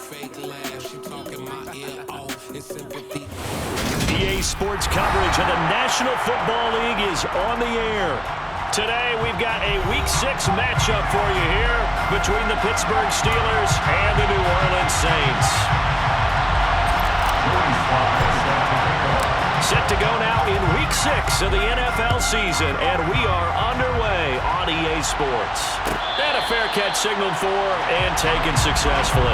EA Sports coverage of the National Football League is on the air. Today, we've got a Week 6 matchup for you here between the Pittsburgh Steelers and the New Orleans Saints. Set to go now in Week 6 of the NFL season, and we are underway on EA Sports. And a fair catch signaled for and taken successfully.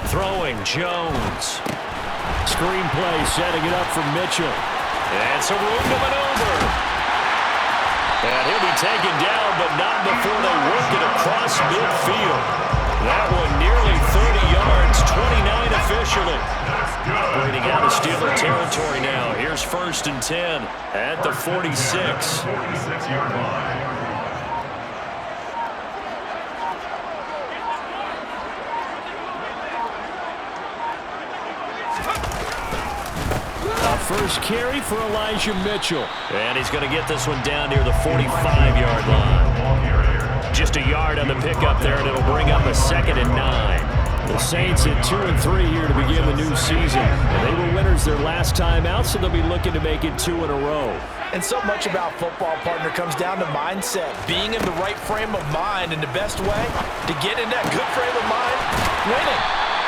Throwing, Jones. Screenplay setting it up for Mitchell. And some room to maneuver. And he'll be taken down, but not before they work it across midfield. That one nearly 30 yards, 29 officially. Breathing out of Steeler territory now. Here's 1st and 10 at the 46. 46-yard line. First carry for Elijah Mitchell. And he's going to get this one down near the 45-yard line. Just a yard on the pickup there, and it'll bring up a 2nd and 9. The Saints at 2-3 here to begin the new season. And they were winners their last time out, so they'll be looking to make it 2 in a row. And so much about football, partner, comes down to mindset. Being in the right frame of mind, and the best way to get in that good frame of mind, winning.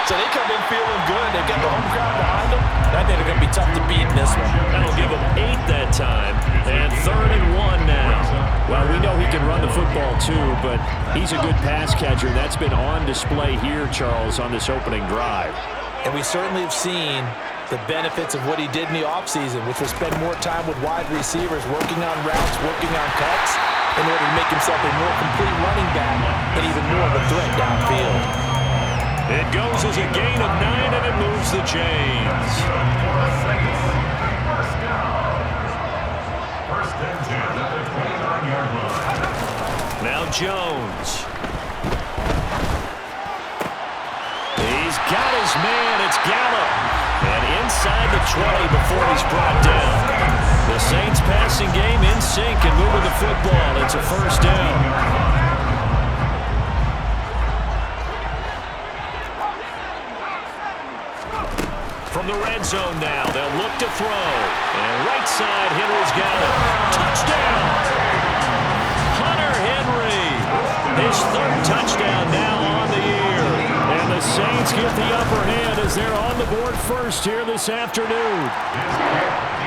So they come in feeling good. They've got the home crowd behind them. I think they're going to be tough to beat in this one. That'll give them 8 that time. And 3rd and 1 now. Well, we know he can run the football too, but he's a good pass catcher. That's been on display here, Charles, on this opening drive. And we certainly have seen the benefits of what he did in the offseason, which was spend more time with wide receivers, working on routes, working on cuts, in order to make himself a more complete running back and even more of a threat downfield. It goes as a gain of 9, and it moves the chains. First down. 1st and 10 at the 29-yard line. Now Jones. He's got his man. It's Gallup. And inside the 20 before he's brought down. The Saints passing game in sync and moving the football. It's a 1st down. From the red zone now, they'll look to throw. And right side, Henry's got it. Touchdown! Hunter Henry. His 3rd touchdown now on the year. And the Saints get the upper hand as they're on the board first here this afternoon.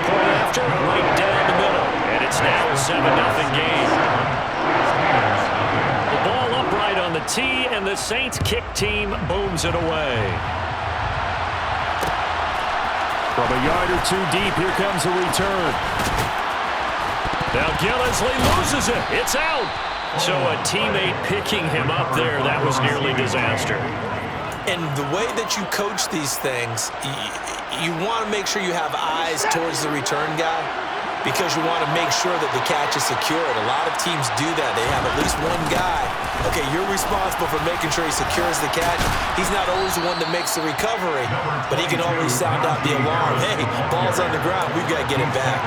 Point after, right down the middle. And it's now a 7-0 game. The ball upright on the tee, and the Saints kick team booms it away. From a yard or 2 deep, here comes the return. Now Gillisley loses it. It's out. So a teammate picking him up there, that was nearly disaster. And the way that you coach these things, you want to make sure you have eyes towards the return guy, because you want to make sure that the catch is secured. A lot of teams do that. They have at least one guy. Okay, you're responsible for making sure he secures the catch. He's not always the one that makes the recovery, but he can always sound out the alarm. Hey, ball's on the ground. We've got to get it back.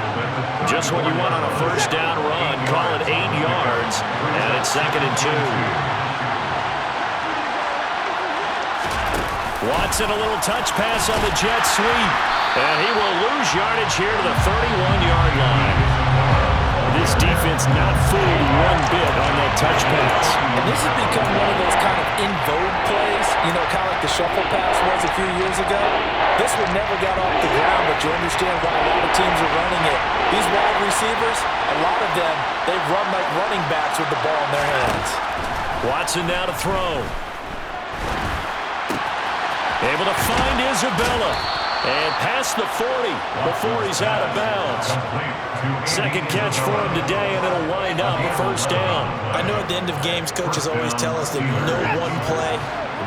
Just what you want on a 1st down run. Call it 8 yards, and it's 2nd and 2. Watson, a little touch pass on the jet sweep. And he will lose yardage here to the 31-yard line. This defense not fooled one bit on that touch pass. And this has become one of those kind of in vogue plays, you know, kind of like the shuffle pass was a few years ago. This one never got off the ground, but you understand why a lot of teams are running it. These wide receivers, a lot of them, they run like running backs with the ball in their hands. Watson now to throw. Able to find Isabella. And past the 40 before he's out of bounds. 2nd catch for him today, and it'll wind up a 1st down. know at the end of games, coaches always tell us that no one play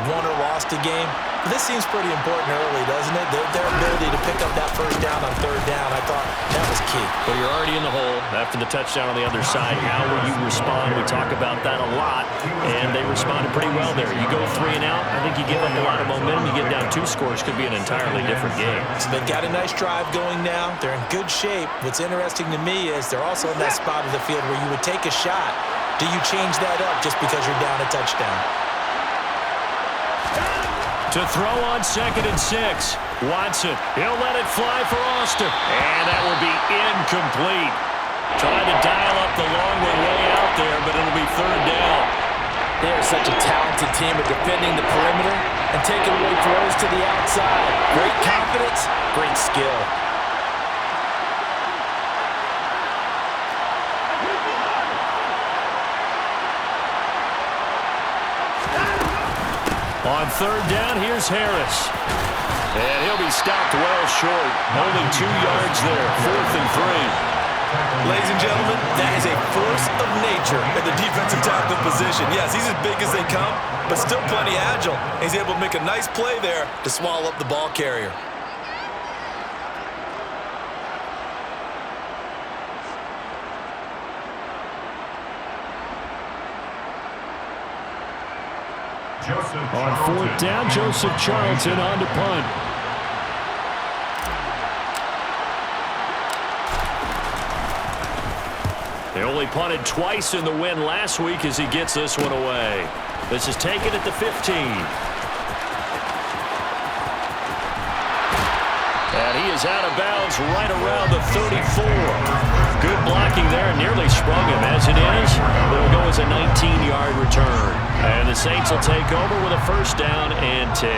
won or lost a game. But this seems pretty important early, doesn't it? Their ability to pick up that first down on third down, I thought that was key. Well, you're already in the hole after the touchdown on the other side. How will you respond? We talk about that a lot, and they responded pretty well there. You go 3 and out, I think you give up a lot of momentum. You get down 2 scores, could be an entirely different game. So they've got a nice drive going now. They're in good shape. What's interesting to me is they're also in that spot of the field where you would take a shot. Do you change that up just because you're down a touchdown? To throw on 2nd and 6. Watson, he'll let it fly for Austin. And that will be incomplete. Trying to dial up the long way out there, but it'll be 3rd down. They are such a talented team at defending the perimeter and taking away throws to the outside. Great confidence, great skill. On 3rd down, here's Harris. And he'll be stopped well short. Only 2 yards there. 4th and 3. Ladies and gentlemen, that is a force of nature at the defensive tackle position. Yes, he's as big as they come, but still plenty agile. He's able to make a nice play there to swallow up the ball carrier. On 4th down, Joseph Charlton on to punt. They only punted twice in the win last week as he gets this one away. This is taken at the 15. And he is out of bounds right around the 34. Good blocking there, nearly sprung him. As it is, it'll go as a 19-yard return. And the Saints will take over with a 1st down and 10.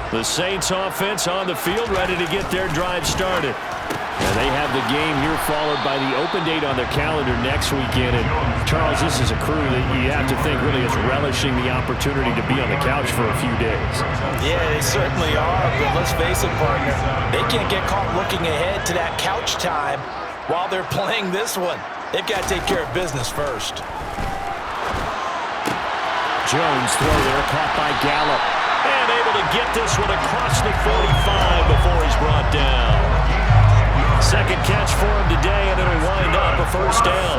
The Saints offense on the field, ready to get their drive started. And they have the game here followed by the open date on their calendar next weekend. And Charles, this is a crew that you have to think really is relishing the opportunity to be on the couch for a few days. Yeah, they certainly are, but let's face it, partner. They can't get caught looking ahead to that couch time while they're playing this one. They've got to take care of business first. Jones throw there, caught by Gallup. And able to get this one across the 45 before he's brought down. 2nd catch for him today, and it'll wind up a 1st down.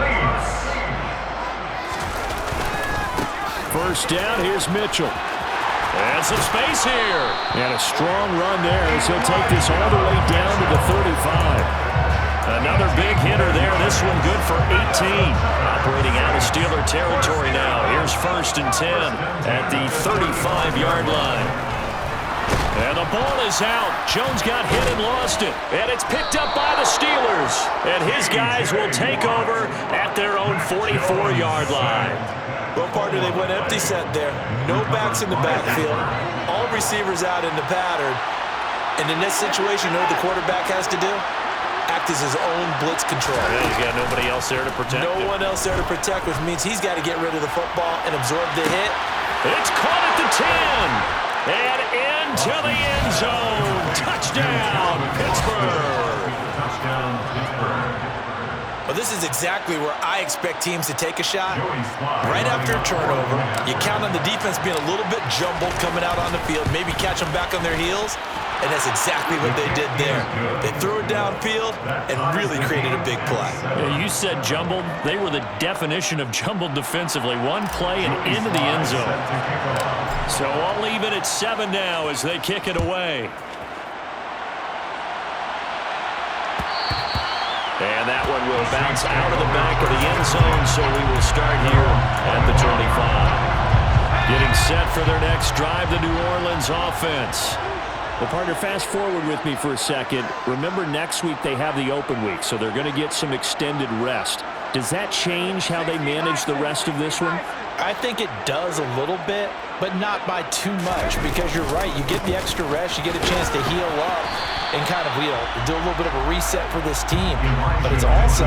1st down, here's Mitchell. And some space here. And a strong run there as he'll take this all the way down to the 35. Another big hitter there. This one good for 18. Operating out of Steeler territory now. Here's 1st and 10 at the 35-yard line. And the ball is out. Jones got hit and lost it. And it's picked up by the Steelers. And his guys will take over at their own 44-yard line. Well, partner, they went empty set there. No backs in the backfield. All receivers out in the pattern. And in this situation, you know what the quarterback has to do? Act as his own blitz control. Yeah, he's got nobody else there to protect him. No one else there to protect, which means he's got to get rid of the football and absorb the hit. It's caught at the 10. And into the end zone. Touchdown, Pittsburgh. Touchdown, Pittsburgh. Well, this is exactly where I expect teams to take a shot. Right after a turnover, you count on the defense being a little bit jumbled coming out on the field, maybe catch them back on their heels, and that's exactly what they did there. They threw it downfield and really created a big play. Yeah, you said jumbled. They were the definition of jumbled defensively. One play and into the end zone. So I'll leave it at 7 now as they kick it away. And that one will bounce out of the back of the end zone, so we will start here at the 25. Getting set for their next drive, the New Orleans offense. Well, partner, fast forward with me for a second. Remember, next week they have the open week, so they're going to get some extended rest. Does that change how they manage the rest of this one? I think it does a little bit, but not by too much, because you're right. You get the extra rest, you get a chance to heal up and kind of, do a little bit of a reset for this team. But it's also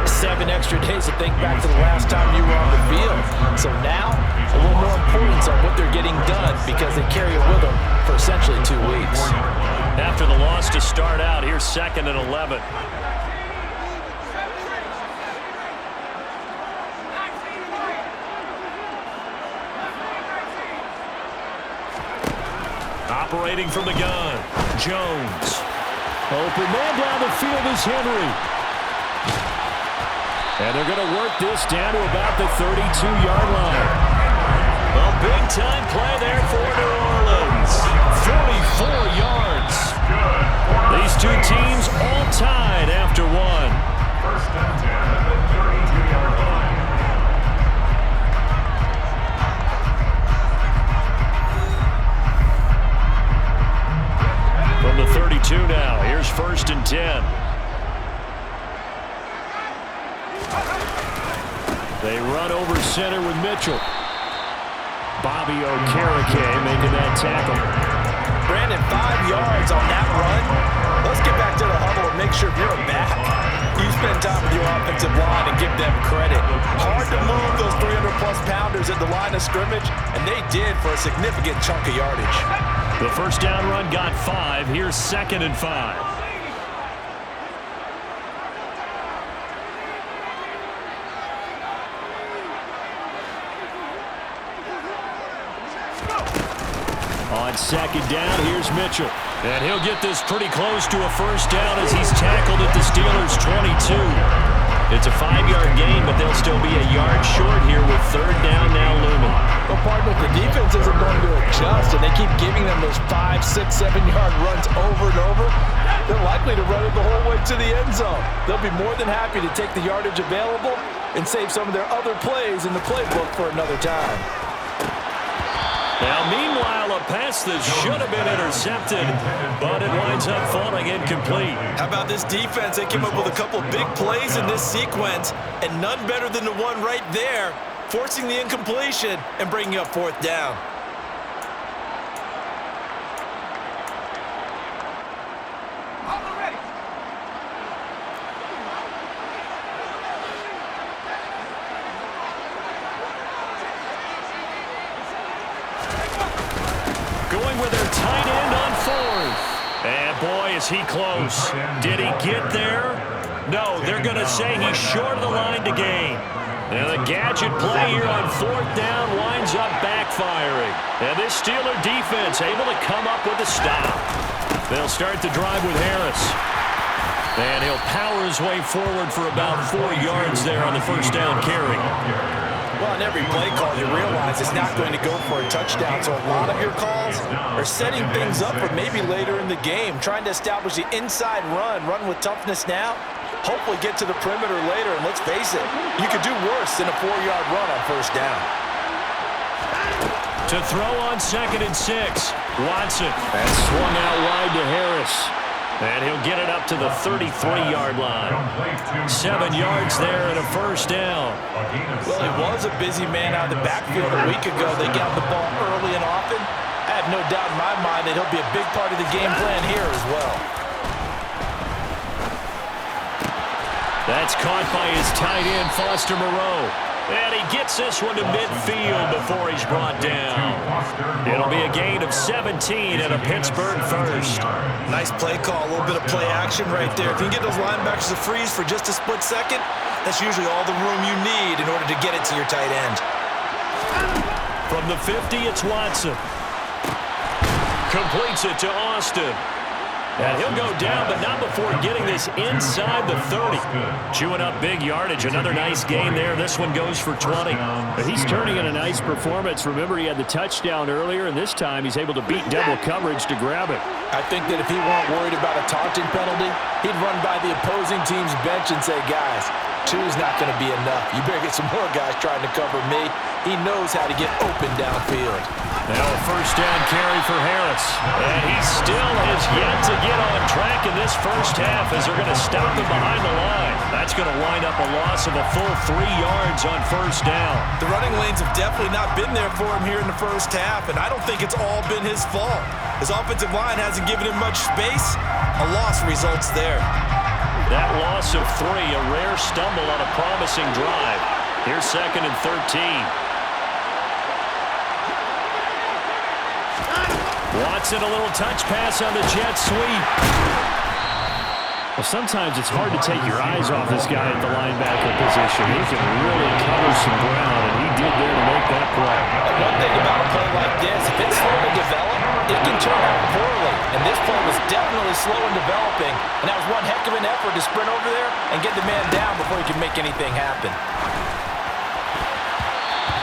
7 extra days to think back to the last time you were on the field. So now, a little more importance on what they're getting done because they carry it with them for essentially 2 weeks. After the loss to start out, here's 2nd and 11. Operating from the gun, Jones. Open man down the field is Henry. And they're going to work this down to about the 32-yard line. A big-time play there for New Orleans. 44 yards. These two teams all tied after one. First and 10 at the 32-yard line. From the 32 now, here's first and 10. They run over center with Mitchell. Bobby Okereke making that tackle. Brandon, 5 yards on that run. Let's get back to the huddle and make sure if you're a back, you spend time with your offensive line and give them credit. Hard to move those 300-plus pounders at the line of scrimmage, and they did for a significant chunk of yardage. The first down run got 5. Here's second and 5. On second down, here's Mitchell. And he'll get this pretty close to a first down as he's tackled at the Steelers' 22. It's a 5-yard gain, but they'll still be a yard short here with third down now looming. Well, partner, the defense isn't going to adjust, and they keep giving them those 5, 6, 7-yard runs over and over. They're likely to run it the whole way to the end zone. They'll be more than happy to take the yardage available and save some of their other plays in the playbook for another time. Now, meanwhile, a pass that should have been intercepted, but it winds up falling incomplete. How about this defense? They came up with a couple of big plays in this sequence, and none better than the one right there, forcing the incompletion and bringing up fourth down. Going with their tight end on fourth. And boy, is he close. Did he get there? No, they're going to say he's short of the line to gain. And the gadget play here on fourth down winds up backfiring. And this Steeler defense able to come up with a stop. They'll start the drive with Harris. And he'll power his way forward for about 4 yards there on the first down carry. Well, on every play call, you realize it's not going to go for a touchdown. So a lot of your calls are setting things up for maybe later in the game, trying to establish the inside run with toughness now, hopefully get to the perimeter later. And let's face it, you could do worse than a 4-yard run on first down. To throw on second and 6, Watson. And swung out wide to Harris. And he'll get it up to the 33-yard line. 7 yards there and a first down. Well, he was a busy man out of the backfield a week ago. They got the ball early and often. I have no doubt in my mind that he'll be a big part of the game plan here as well. That's caught by his tight end, Foster Moreau. And he gets this one to midfield before he's brought down. It'll be a gain of 17 and a Pittsburgh first. Nice play call, a little bit of play action right there. If you can get those linebackers to freeze for just a split second, that's usually all the room you need in order to get it to your tight end. From the 50, it's Watson. Completes it to Austin. And he'll go down, but not before getting this inside the 30. Chewing up big yardage. Another nice gain there. This one goes for 20. But he's turning in a nice performance. Remember, he had the touchdown earlier, and this time he's able to beat double coverage to grab it. I think that if he weren't worried about a taunting penalty, he'd run by the opposing team's bench and say, guys, 2 is not going to be enough. You better get some more guys trying to cover me. He knows how to get open downfield. Now a first down carry for Harris. And he still has yet to get on track in this first half as they're going to stop him behind the line. That's going to wind up a loss of a full 3 yards on first down. The running lanes have definitely not been there for him here in the first half, and I don't think it's all been his fault. His offensive line hasn't given him much space. A loss results there. That loss of 3, a rare stumble on a promising drive. Here's second and 13. Watson, a little touch pass on the jet sweep. Well, sometimes it's hard to take your eyes off this guy at the linebacker position. He can really cover some ground, and he did there to make that play. One thing about a play like this, if it's slow to develop, it can turn out And that was one heck of an effort to sprint over there and get the man down before he could make anything happen.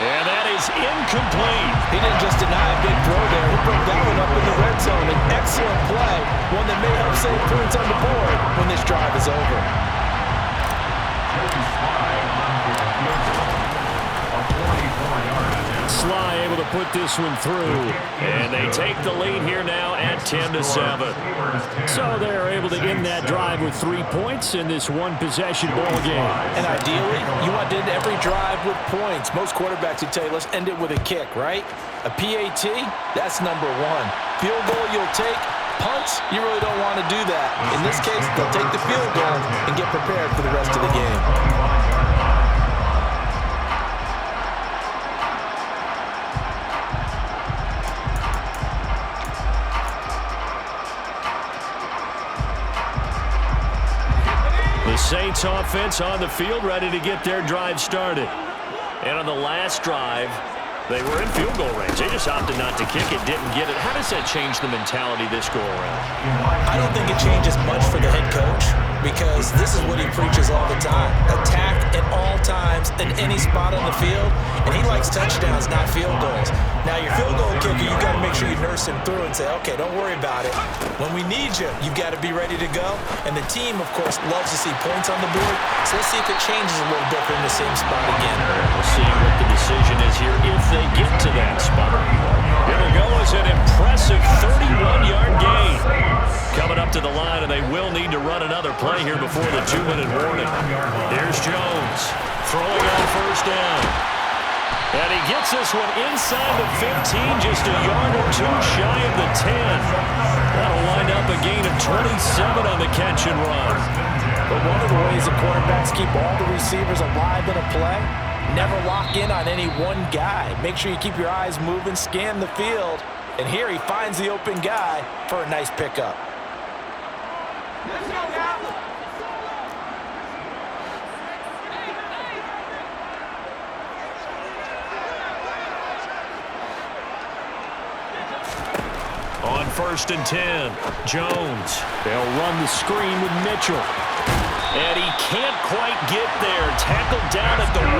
And that is incomplete. He didn't just deny a big throw there. He broke that one up in the red zone. An excellent play, one that may help save points on the board when this drive is over. Sly able to put this one through. And they take the lead here now at 10-7. So they're able to end that drive with 3 points in this one-possession ball game. And ideally, you want to end every drive with points. Most quarterbacks would tell you, let's end it with a kick, right? A PAT, that's number one. Field goal you'll take. Punts, you really don't want to do that. In this case, they'll take the field goal and get prepared for the rest of the game. The Saints offense on the field, ready to get their drive started. And on the last drive, they were in field goal range. They just opted not to kick it, didn't get it. How does that change the mentality this go around? I don't think it changes much for the head coach because this is what he preaches all the time. Attack at all times in any spot on the field, and he likes touchdowns, not field goals. Now, your field goal kicker, you've got to make sure you nurse him through and say, okay, don't worry about it. When we need you, you've got to be ready to go. And the team, of course, loves to see points on the board, so let's see if it changes a little bit in the same spot again. We'll see what the decision is here if they get to that spot. Here we go is an impressive 31-yard gain. Coming up to the line, and they will need to run another play here before the 2-minute warning. Here's Jones throwing on first down. And he gets this one inside the 15, just a yard or two shy of the 10. That'll wind up a gain of 27 on the catch and run. But one of the ways the quarterbacks keep all the receivers alive in a play, never lock in on any one guy. Make sure you keep your eyes moving, scan the field. And here he finds the open guy for a nice pickup. Let's go now. On 1st and 10, Jones. They'll run the screen with Mitchell. And he can't quite get there. Tackled down at the 1.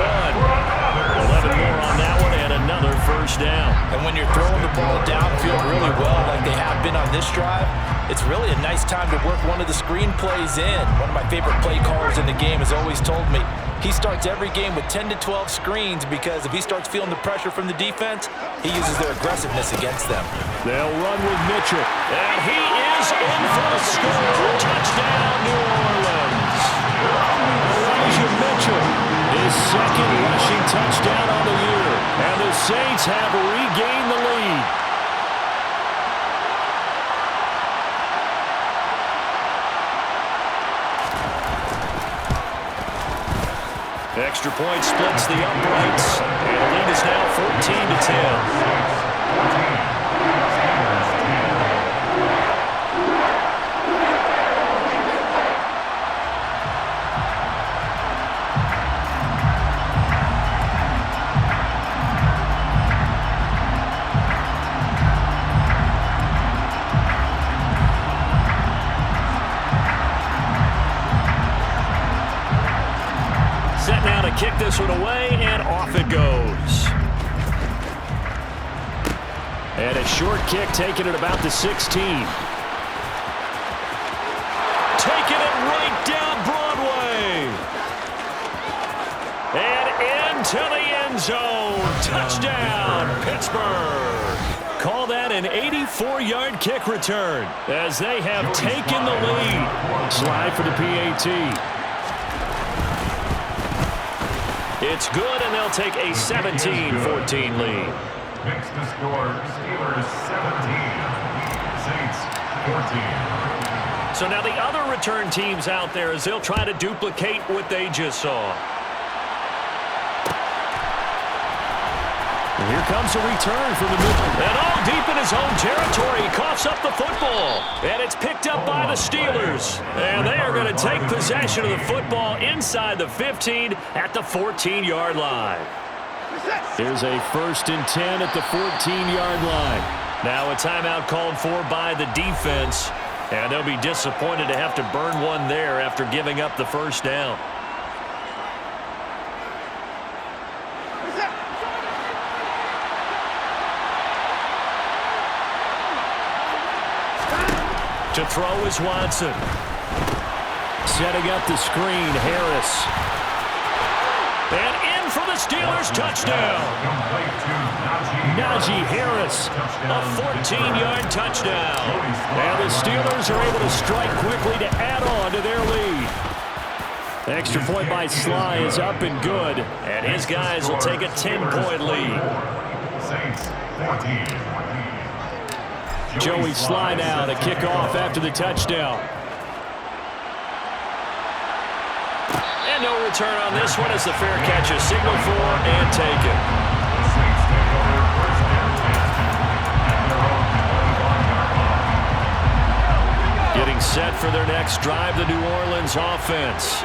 11 more on that one and another first down. And when you're throwing the ball downfield really well like they have been on this drive, it's really a nice time to work one of the screen plays in. One of my favorite play callers in the game has always told me he starts every game with 10 to 12 screens because if he starts feeling the pressure from the defense, he uses their aggressiveness against them. They'll run with Mitchell. And he is in for the score. Touchdown, New Orleans. Elijah Mitchell, his second rushing touchdown on the year. And the Saints have regained the lead. Extra point splits the uprights. And the lead is now 14-10. Set now to kick this one away, and off it goes. And a short kick taken at about the 16. Taking it right down Broadway. And into the end zone. Touchdown, Pittsburgh. Call that an 84-yard kick return as they have taken the lead. Slide for the PAT. It's good, and they'll take a 17-14 lead. Makes the score Steelers 17, Saints 14. So now the other return teams out there as they'll try to duplicate what they just saw. And here comes a return from the middle. And all deep in his own territory, he coughs up the football. And it's picked up by the Steelers. And they are going to take possession of the football inside the 15 at the 14-yard line. Here's a 1st and 10 at the 14-yard line. Now a timeout called for by the defense. And they'll be disappointed to have to burn one there after giving up the first down. To throw is Watson. Setting up the screen, Harris. And in for the Steelers, touchdown. Najee Harris, a 14-yard touchdown. And the Steelers are able to strike quickly to add on to their lead. The extra point by Sly is up and good, and his guys will take a 10-point lead. Saints 14. Joey Sly now to kick off after the touchdown. And no return on this one as the fair catch is signaled for and taken. The Saints take over first and 10 at their own 21-yard line. Getting set for their next drive, the New Orleans offense.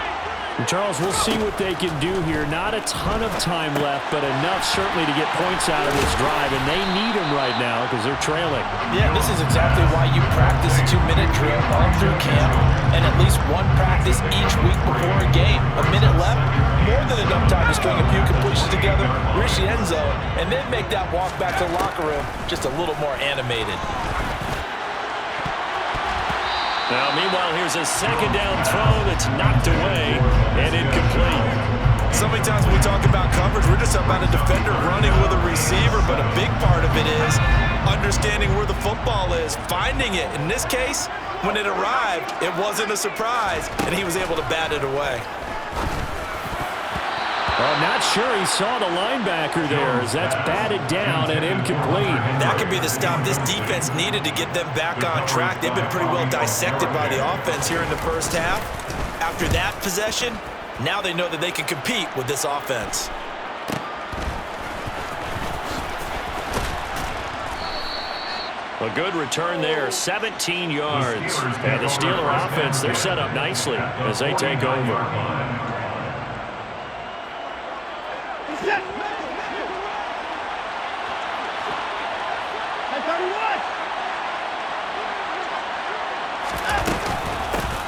And Charles, we'll see what they can do here. Not a ton of time left, but enough certainly to get points out of this drive, and they need them right now because they're trailing. Yeah, this is exactly why you practice a 2-minute drill all through camp and at least one practice each week before a game. A minute left, more than enough time to string a few completions together, reach the end zone, and then make that walk back to the locker room just a little more animated. Now, meanwhile, here's a second down throw that's knocked away and incomplete. So many times when we talk about coverage, we're just talking about a defender running with a receiver, but a big part of it is understanding where the football is, finding it. In this case, when it arrived, it wasn't a surprise, and he was able to bat it away. Well, not sure he saw the linebacker there as that's batted down and incomplete. That could be the stop this defense needed to get them back on track. They've been pretty well dissected by the offense here in the first half. After that possession, now they know that they can compete with this offense. A good return there, 17 yards. And the Steeler offense, they're set up nicely as they take over.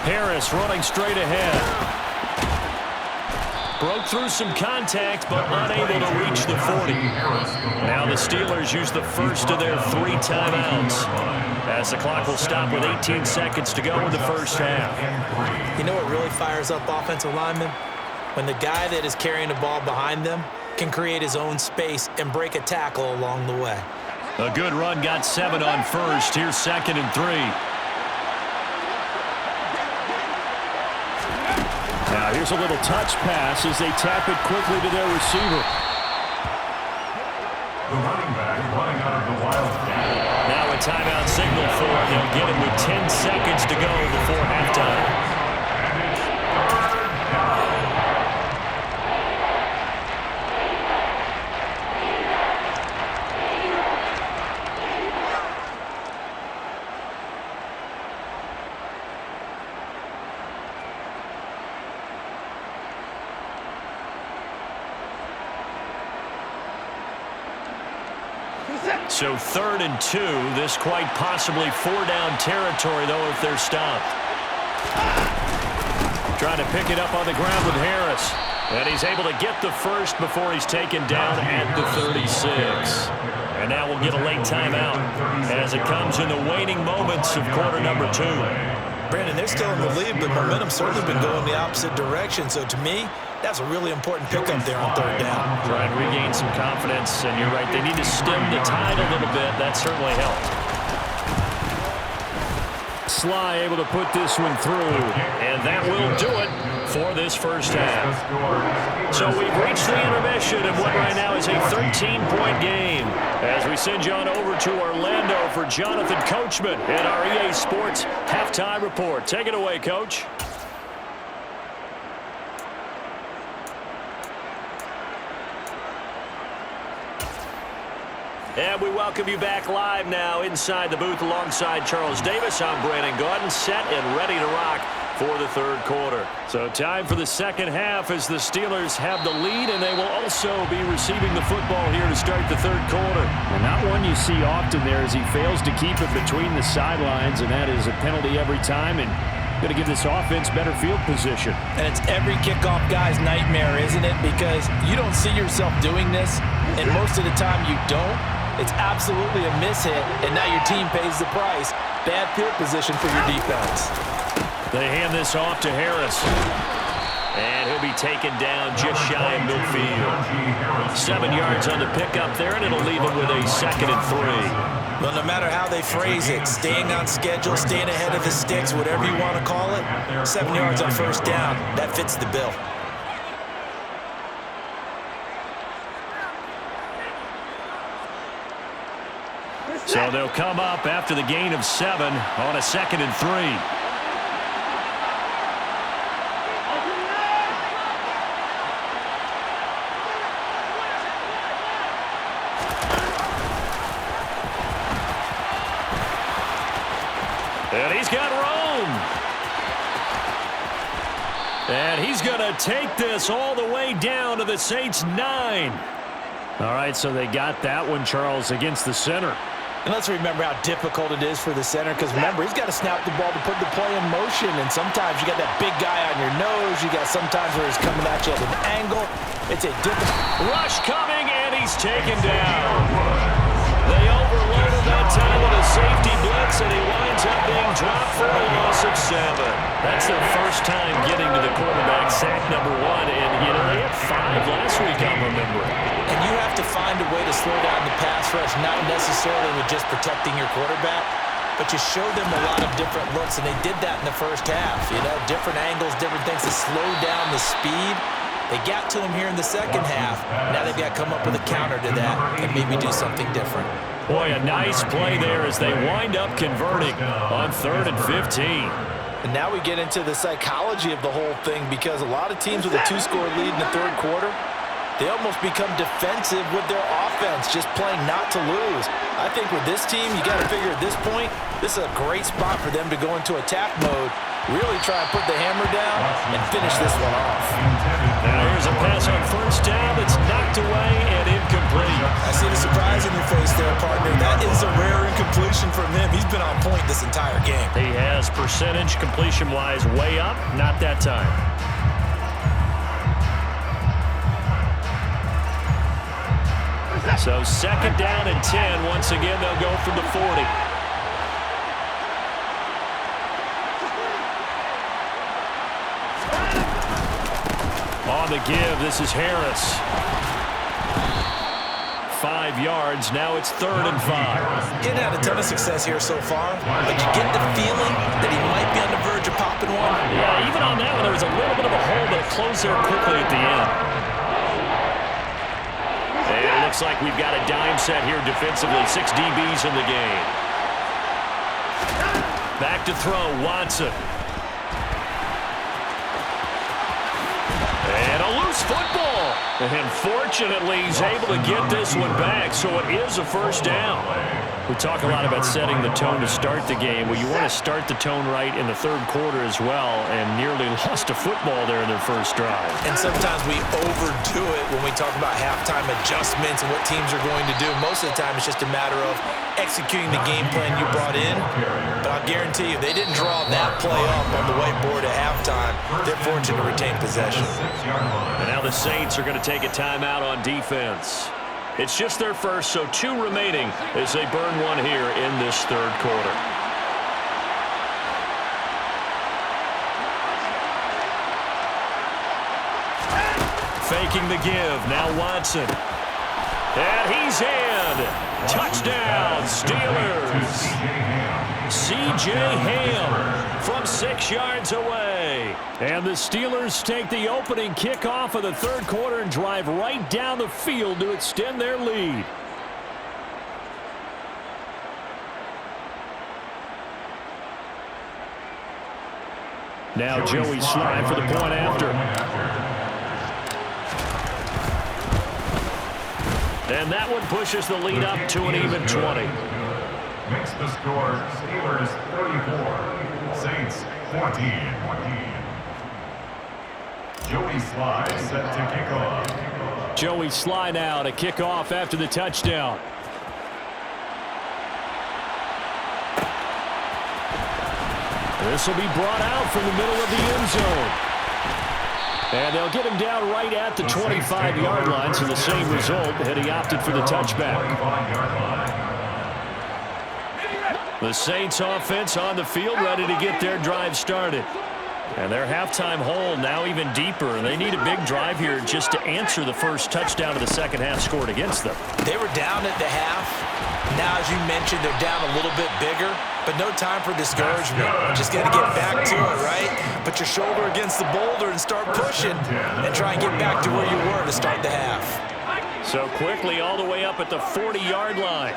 Harris running straight ahead. Broke through some contact, but unable to reach the 40. Now the Steelers use the first of their 3 timeouts, as the clock will stop with 18 seconds to go in the first half. You know what really fires up offensive linemen? When the guy that is carrying the ball behind them can create his own space and break a tackle along the way. A good run got 7 on first. Here's 2nd and 3. Now here's a little touch pass as they tap it quickly to their receiver. The running back running out of the Wildcat. Now a timeout signal for him. They'll get him with 10 seconds to go before halftime. So 3rd and 2. This quite possibly 4-down territory, though, if they're stopped. Trying to pick it up on the ground with Harris. And he's able to get the first before he's taken down at the 36. And now we'll get a late timeout as it comes in the waning moments of quarter number 2. Brandon, they're still in the lead, but momentum's certainly been going the opposite direction. So to me, that's a really important pickup there on 3rd down. Try and regain some confidence, and you're right, they need to stem the tide a little bit. That certainly helped. Sly able to put this one through, and that will do it for this first half. So we've reached the intermission of what right now is a 13-point game as we send you on over to Orlando for Jonathan Coachman and our EA Sports Halftime Report. Take it away, Coach. And we welcome you back live now inside the booth alongside Charles Davis. I'm Brandon Gaudin, set and ready to rock for the third quarter. So time for the second half as the Steelers have the lead, and they will also be receiving the football here to start the third quarter. And not one you see often there as he fails to keep it between the sidelines, and that is a penalty every time, and going to give this offense better field position. And it's every kickoff guy's nightmare, isn't it? Because you don't see yourself doing this, and most of the time you don't. It's absolutely a mishit, and now your team pays the price. Bad field position for your defense. They hand this off to Harris. And he'll be taken down just shy of midfield. 7 yards on the pickup there, and it'll leave him with a 2nd and 3. Well, no matter how they phrase it, staying on schedule, staying ahead of the sticks, whatever you want to call it, 7 yards on first down, that fits the bill. So they'll come up after the gain of 7 on a 2nd and 3. And he's got room. And he's going to take this all the way down to the Saints' 9. All right, so they got that one, Charles, against the center. And let's remember how difficult it is for the center, because remember, he's got to snap the ball to put the play in motion, and sometimes you got that big guy on your nose. You got sometimes where he's coming at you at an angle. It's a difficult rush coming, and he's taken down. They overloaded that time with a safety blitz, and he winds up being dropped for a loss of 7. That's their first time getting to the quarterback, sack number 1, and, you know, they had 5 last week, I'm remembering. And you have to find a way to slow down the pass rush, not necessarily with just protecting your quarterback, but you show them a lot of different looks, and they did that in the first half. You know, different angles, different things to slow down the speed. They got to him here in the second half. Now they've got to come up with a counter to that and maybe do something different. Boy, a nice play there as they wind up converting on 3rd and 15. And now we get into the psychology of the whole thing, because a lot of teams with a 2-score lead in the third quarter, they almost become defensive with their offense, just playing not to lose. I think with this team, you got to figure at this point, this is a great spot for them to go into attack mode, really try and put the hammer down and finish this one off. Now here's a pass on first down that's knocked away and incomplete. I see the surprise in your face there, partner. That is a rare incompletion from him. He's been on point this entire game. He has percentage completion-wise way up, not that time. So 2nd down and 10. Once again, they'll go from the 40. On the give, this is Harris. 5 yards. Now it's 3rd and 5. Getting had a ton of success here so far, but you get the feeling that he might be on the verge of popping one. Yeah, even on that one, there was a little bit of a hole, but it closed there quickly at the end. And it looks like we've got a dime set here defensively. 6 DBs in the game. Back to throw, Watson. And a loose football. And fortunately, he's able to get this one back, so it is a first down. We talk a lot about setting the tone to start the game. Well, you want to start the tone right in the third quarter as well, and nearly lost a football there in their first drive. And sometimes we overdo it when we talk about halftime adjustments and what teams are going to do. Most of the time, it's just a matter of executing the game plan you brought in. But I'll guarantee you, they didn't draw that play up on the whiteboard at halftime. They're fortunate to retain possession. And now the Saints are going to take a timeout on defense. It's just their first, so 2 remaining as they burn one here in this third quarter. Faking the give, now Watson. And he's in. Touchdown, Steelers. C.J. Ham from 6 yards away. And the Steelers take the opening kickoff of the third quarter and drive right down the field to extend their lead. Now Joey Slye for the point after. And that one pushes the lead up to an even 20. Makes the score Steelers 34, Saints 14. Joey Sly set to kick off. Joey Sly now to kick off after the touchdown. This will be brought out from the middle of the end zone. And they'll get him down right at the 25-yard line, so the same result had he opted for the touchback. The Saints offense on the field ready to get their drive started. And their halftime hole now even deeper, and they need a big drive here just to answer the first touchdown of the second half scored against them. They were down at the half. Now, as you mentioned, they're down a little bit bigger, but no time for discouragement. Just got to get back to it, right? Put your shoulder against the boulder and start pushing and try and get back to where you were to start the half. So quickly all the way up at the 40-yard line.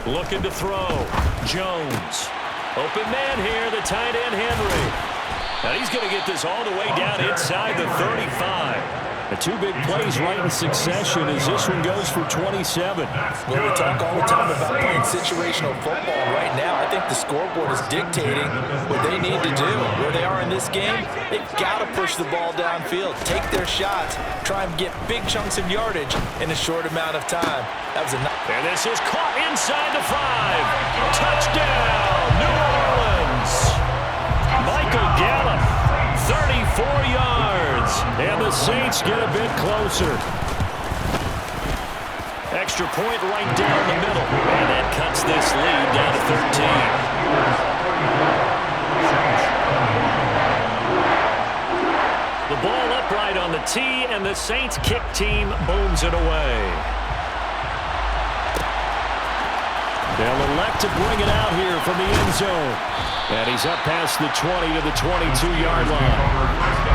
Looking to throw. Jones. Open man here, the tight end Henry. Now he's going to get this all the way down inside the 35. The two big plays right in succession as this one goes for 27. Well, we talk all the time about playing situational football. Right now, I think the scoreboard is dictating what they need to do. Where they are in this game, they've got to push the ball downfield, take their shots, try and get big chunks of yardage in a short amount of time. That was a and this is caught inside the 5. Touchdown, New Orleans. Michael Gallup, 34 yards. And the Saints get a bit closer. Extra point right down the middle. And that cuts this lead down to 13. The ball upright on the tee, and the Saints kick team booms it away. They'll elect to bring it out here from the end zone. And he's up past the 20 to the 22-yard line.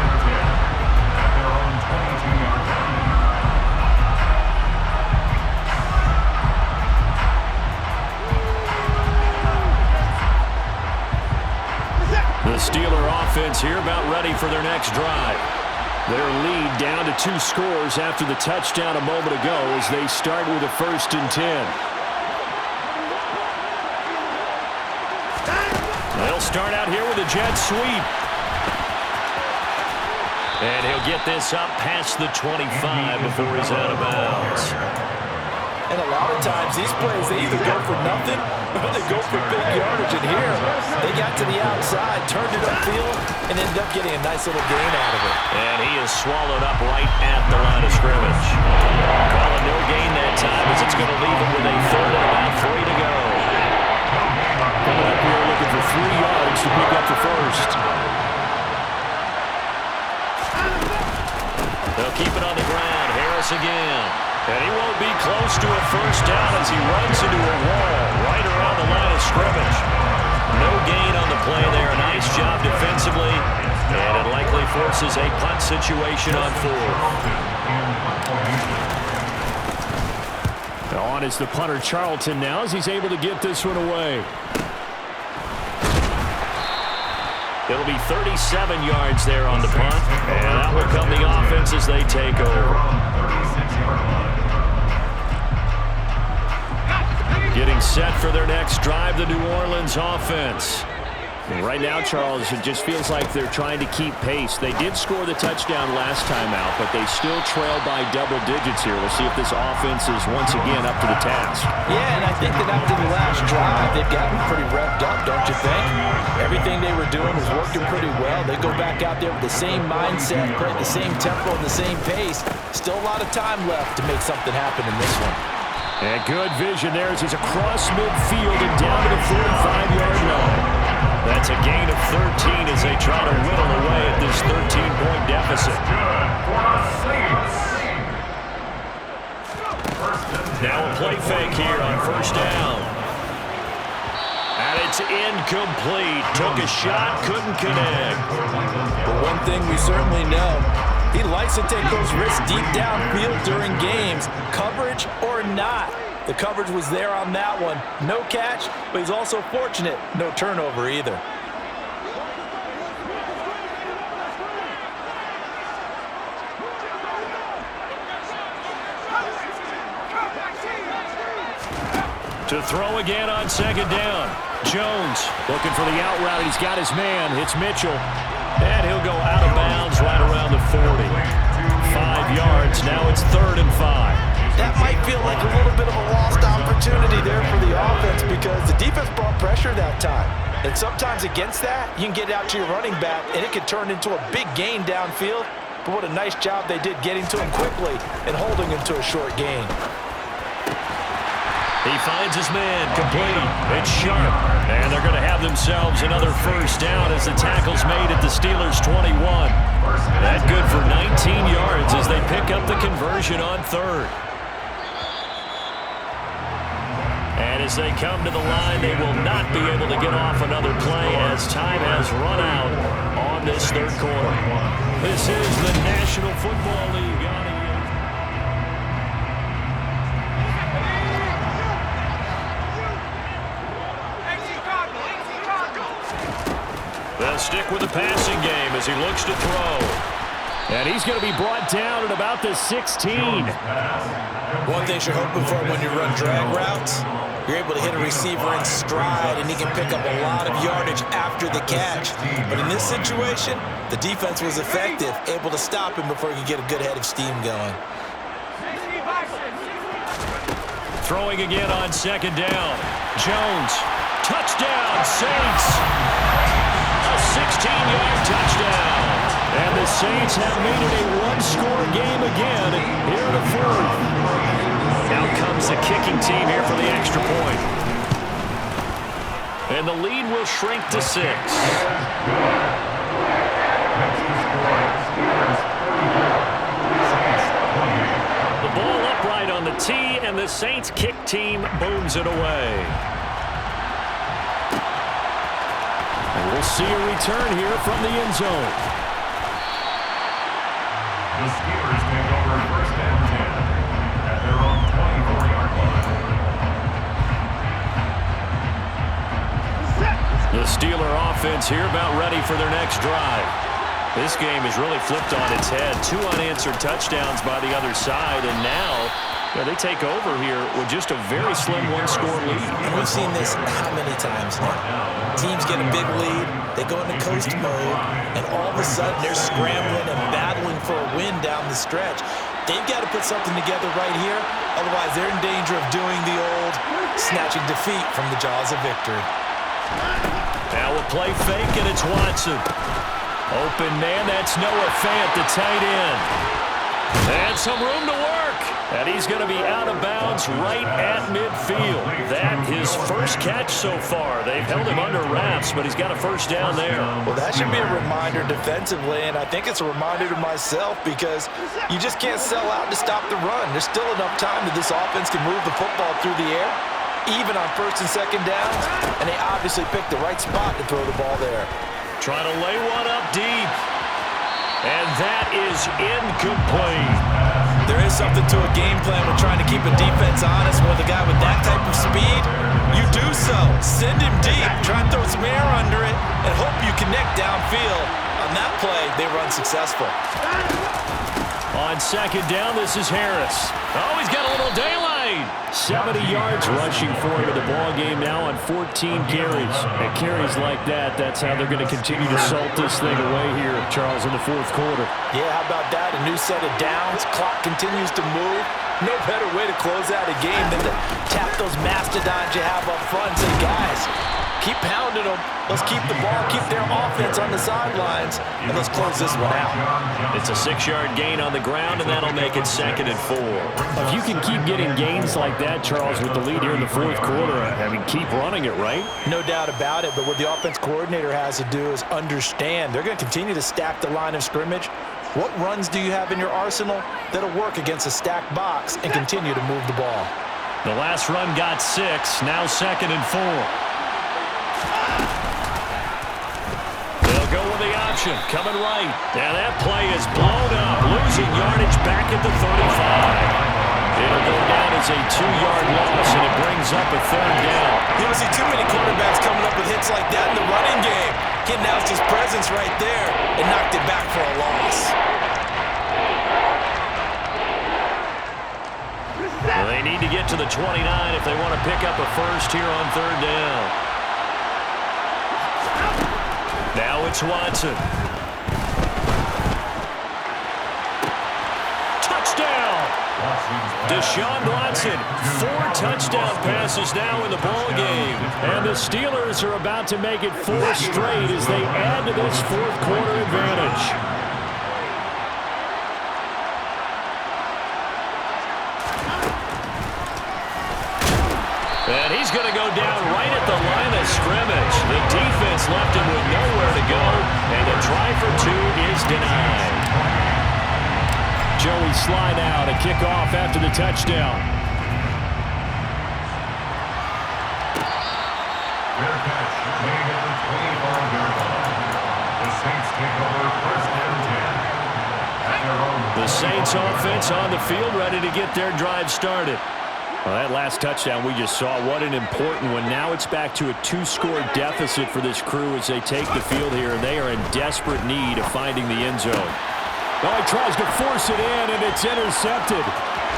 The Steeler offense here about ready for their next drive. Their lead down to 2 scores after the touchdown a moment ago as they start with a 1st and 10. They'll start out here with a jet sweep. And he'll get this up past the 25 before he's out of bounds. And a lot of times these plays, they either go for nothing or they go for big yardage. And here, they got to the outside, turned it upfield, and ended up getting a nice little gain out of it. And he is swallowed up right at the line of scrimmage. Calling no gain that time as it's going to leave him with a 3rd and about 3 to go. Coming up here looking for 3 yards to pick up the 1st. They'll keep it on the ground. Harris again. And he won't be close to a 1st down as he runs into a wall right around the line of scrimmage. No gain on the play there. Nice job defensively. And it likely forces a punt situation on 4th. On is the punter Charlton now as he's able to get this one away. It'll be 37 yards there on the punt. And that will come the offense as they take over. Getting set for their next drive, the New Orleans offense. And right now, Charles, it just feels like they're trying to keep pace. They did score the touchdown last time out, but they still trail by double digits here. We'll see if this offense is once again up to the task. Yeah, and I think that after the last drive, they've gotten pretty revved up, don't you think? Everything they were doing was working pretty well. They go back out there with the same mindset, play at the same tempo and the same pace. Still a lot of time left to make something happen in this one. And good vision there as he's across midfield and down to the 45-yard line. That's a gain of 13 as they try to whittle away at this 13-point deficit. Now a play fake here on 1st down. And it's incomplete. Took a shot, couldn't connect. But one thing we certainly know, he likes to take those risks deep downfield during games, coverage or not. The coverage was there on that one. No catch, but he's also fortunate. No turnover either. To throw again on second down. Jones looking for the out route. He's got his man. It's Mitchell. And he'll go out of bounds right around the 40. 5 yards. Now it's 3rd and 5. That might feel like a little bit of a lost opportunity there for the offense because the defense brought pressure that time. And sometimes against that, you can get it out to your running back, and it could turn into a big gain downfield. But what a nice job they did getting to him quickly and holding him to a short gain. He finds his man complete. It's Sharp. And they're going to have themselves another first down as the tackle's made at the Steelers' 21. That good for 19 yards as they pick up the conversion on 3rd. And as they come to the line, they will not be able to get off another play as time has run out on this 3rd quarter. This is the National Football League. They'll stick with the passing game as he looks to throw. And he's going to be brought down at about the 16. One thing you're hoping for when you run drag routes, you're able to hit a receiver in stride, and he can pick up a lot of yardage after the catch. But in this situation, the defense was effective, able to stop him before he could get a good head of steam going. Throwing again on second down. Jones. Touchdown, Saints. A 16-yard touchdown. And the Saints have made it a one-score game again here in the 4th. Now comes the kicking team here for the extra point. And the lead will shrink to 6. The ball upright on the tee, and the Saints kick team booms it away. And we'll see a return here from the end zone. The Steelers take over 1st and 10 at their own 24-yard line. The Steeler offense here about ready for their next drive. This game is really flipped on its head. 2 unanswered touchdowns by the other side, and now they take over here with just a very slim one-score lead. And we've seen this how many times now? Teams get a big lead, they go into coast mode, and all of a sudden they're scrambling and battling for a win down the stretch. They've got to put something together right here, otherwise they're in danger of doing the old snatching defeat from the jaws of victory. Now a play fake, and it's Watson. Open man, that's Noah Fant, the tight end. And some room to work. And he's going to be out of bounds right at midfield. That his first catch so far. They've held him under wraps, but he's got a first down there. Well, that should be a reminder defensively, and I think it's a reminder to myself because you just can't sell out to stop the run. There's still enough time that this offense can move the football through the air, even on 1st and 2nd downs, and they obviously picked the right spot to throw the ball there. Trying to lay one up deep. And that is incomplete. There is something to a game plan with trying to keep a defense honest with a guy with that type of speed. You do so. Send him deep. Try and throw some air under it and hope you connect downfield. On that play, they run successful. On second down, this is Harris. Oh, he's got a little daylight. 70 yards rushing for him in the ball game now on 14 carries. And carries like that, that's how they're going to continue to salt this thing away here, Charles, in the 4th quarter. Yeah, how about that? A new set of downs. Clock continues to move. No better way to close out a game than to tap those mastodons you have up front and say, guys, keep pounding them. Let's keep the ball, keep their offense on the sidelines, and let's close this one out. It's a 6-yard gain on the ground, and that'll make it 2nd and 4. If you can keep getting gains like that, Charles, with the lead here in the 4th quarter, I mean, keep running it, right? No doubt about it, but what the offense coordinator has to do is understand they're going to continue to stack the line of scrimmage. What runs do you have in your arsenal that'll work against a stacked box and continue to move the ball? The last run got 6, now 2nd and 4. They'll go with the option, coming right. And that play is blown up, losing yardage back at the 35. It'll go down as a 2-yard loss, and it brings up a 3rd down. You don't see too many quarterbacks coming up with hits like that in the running game. He announced his presence right there and knocked it back for a loss. They need to get to the 29 if they want to pick up a first here on third down. Now it's Watson. Touchdown! Deshaun Watson, 4 touchdown passes now in the ball game. And the Steelers are about to make it 4 straight as they add to this fourth quarter advantage. And he's going to go down right at the line of scrimmage. The defense left him with nowhere to go, and the try for 2 is denied. Joey Sly now to kick off after the touchdown. Fair catch made at the 25-yard line. The Saints take over first and 10. At their own. The Saints offense on the field, ready to get their drive started. Well, that last touchdown we just saw, what an important one. Now it's back to a 2-score deficit for this crew as they take the field here, and they are in desperate need of finding the end zone. Oh, he tries to force it in, and it's intercepted.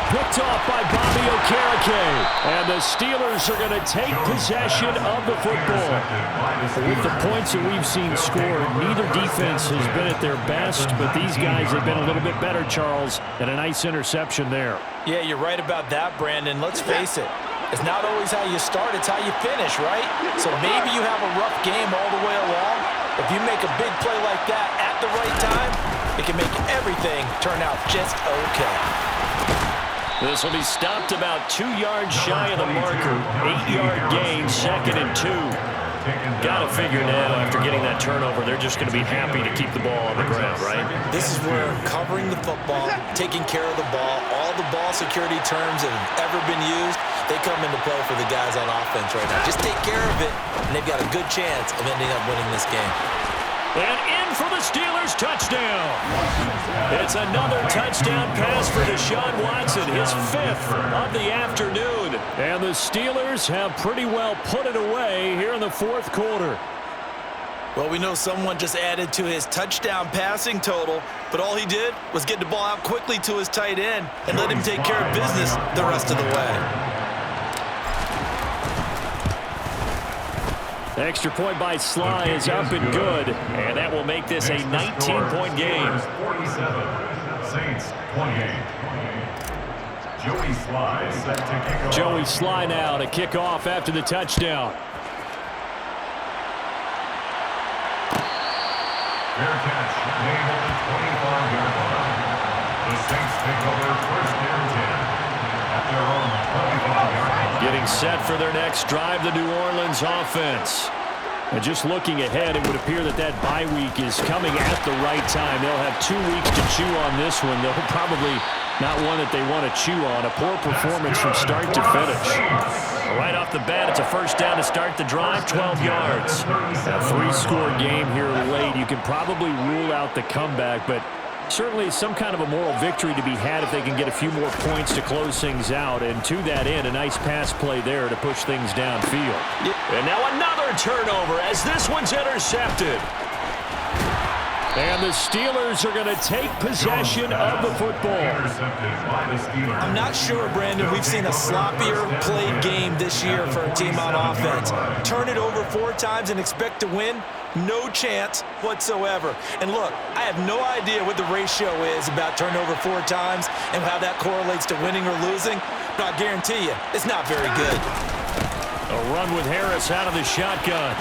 Picked off by Bobby Okereke. And the Steelers are going to take possession of the football. With the points that we've seen scored, neither defense has been at their best, but these guys have been a little bit better, Charles, and a nice interception there. Yeah, you're right about that, Brandon. Let's face it. It's not always how you start, it's how you finish, right? So maybe you have a rough game all the way along. If you make a big play like that at the right time, it can make everything turn out just okay. This will be stopped about 2 yards shy of the marker. 8-yard gain, 2nd and 2. Got to figure now, after getting that turnover, they're just going to be happy to keep the ball on the ground, right? This is where covering the football, taking care of the ball, all the ball security terms that have ever been used, they come into play for the guys on offense right now. Just take care of it, and they've got a good chance of ending up winning this game. And in for the Steelers, touchdown. It's another touchdown pass for Deshaun Watson, his 5th of the afternoon. And the Steelers have pretty well put it away here in the fourth quarter. Well, we know someone just added to his touchdown passing total, but all he did was get the ball out quickly to his tight end and let him take care of business the rest of the way. Extra point by Sly is up and good, and that will make this a 19-point game. 47, Saints 28. Joey Sly set to kick off. Joey Sly now to kick off after the touchdown. Fair catch made at the 25-yard line. The Saints take over first and 10 at their own 25-yard line. Getting set for their next drive, the New Orleans offense. And just looking ahead, it would appear that that bye week is coming at the right time. They'll have 2 weeks to chew on this one. They'll probably not one that they want to chew on. A poor performance from start to finish. Right off the bat, it's a first down to start the drive, 12 yards. A 3-score game here late. You can probably rule out the comeback, but certainly some kind of a moral victory to be had if they can get a few more points to close things out. And to that end, a nice pass play there to push things downfield. And now another turnover as this one's intercepted. And the Steelers are going to take possession of the football. I'm not sure, Brandon, we've seen a sloppier played game this year for a team on offense. Turn it over 4 times and expect to win? No chance whatsoever. And look, I have no idea what the ratio is about turnover 4 times and how that correlates to winning or losing, but I guarantee you, it's not very good. A run with Harris out of the shotgun.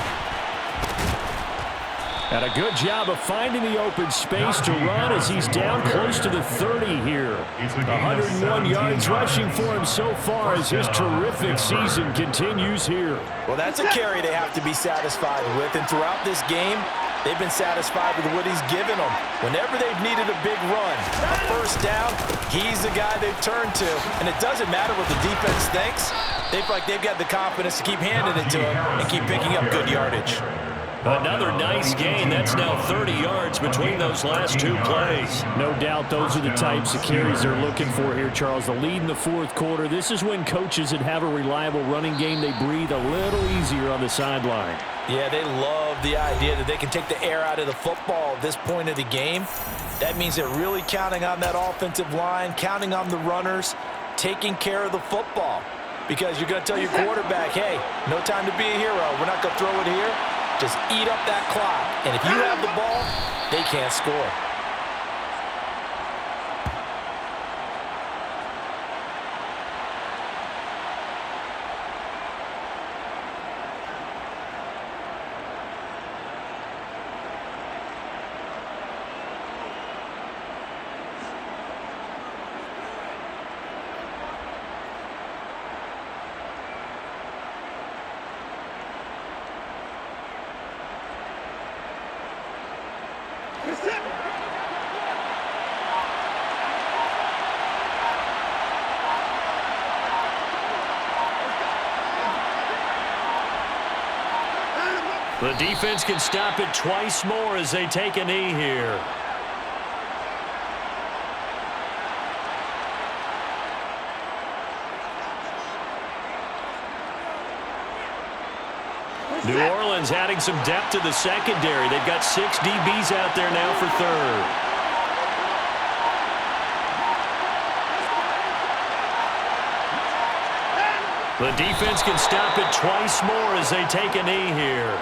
And a good job of finding the open space to run as he's down close to the 30 here. 101 yards rushing for him so far as his terrific season continues here. Well, that's a carry they have to be satisfied with, and throughout this game, they've been satisfied with what he's given them. Whenever they've needed a big run, a first down, he's the guy they've turned to. And it doesn't matter what the defense thinks. They feel like they've got the confidence to keep handing it to him and keep picking up good yardage. Another nice gain. That's now 30 yards between those last 2 plays. No doubt those are the types of carries they're looking for here, Charles. The lead in the fourth quarter. This is when coaches that have a reliable running game, they breathe a little easier on the sideline. Yeah, they love the idea that they can take the air out of the football at this point of the game. That means they're really counting on that offensive line, counting on the runners, taking care of the football. because you're going to tell your quarterback, hey, no time to be a hero. We're not going to throw it here. Just eat up that clock. And if you have the ball, they can't score. The defense can stop it twice more as they take a knee here. New Orleans adding some depth to the secondary. They've got 6 DBs out there now for third. The defense can stop it twice more as they take a knee here.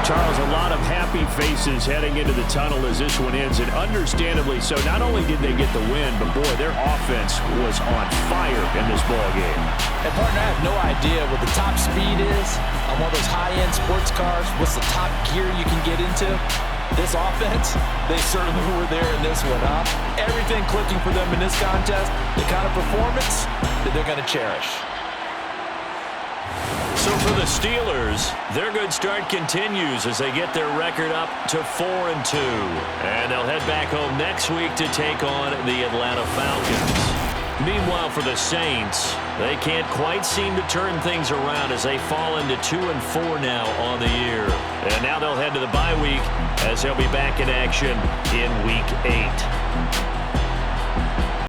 Charles, a lot of happy faces heading into the tunnel as this one ends, and understandably so. Not only did they get the win, but, boy, their offense was on fire in this ballgame. And, partner, I have no idea what the top speed is on one of those high-end sports cars. What's the top gear you can get into? This offense, they certainly were there in this one, huh? Everything clicking for them in this contest, the kind of performance that they're going to cherish. So for the Steelers, their good start continues as they get their record up to 4-2. And they'll head back home next week to take on the Atlanta Falcons. Meanwhile, for the Saints, they can't quite seem to turn things around as they fall into 2-4 now on the year. And now they'll head to the bye week as they'll be back in action in Week 8.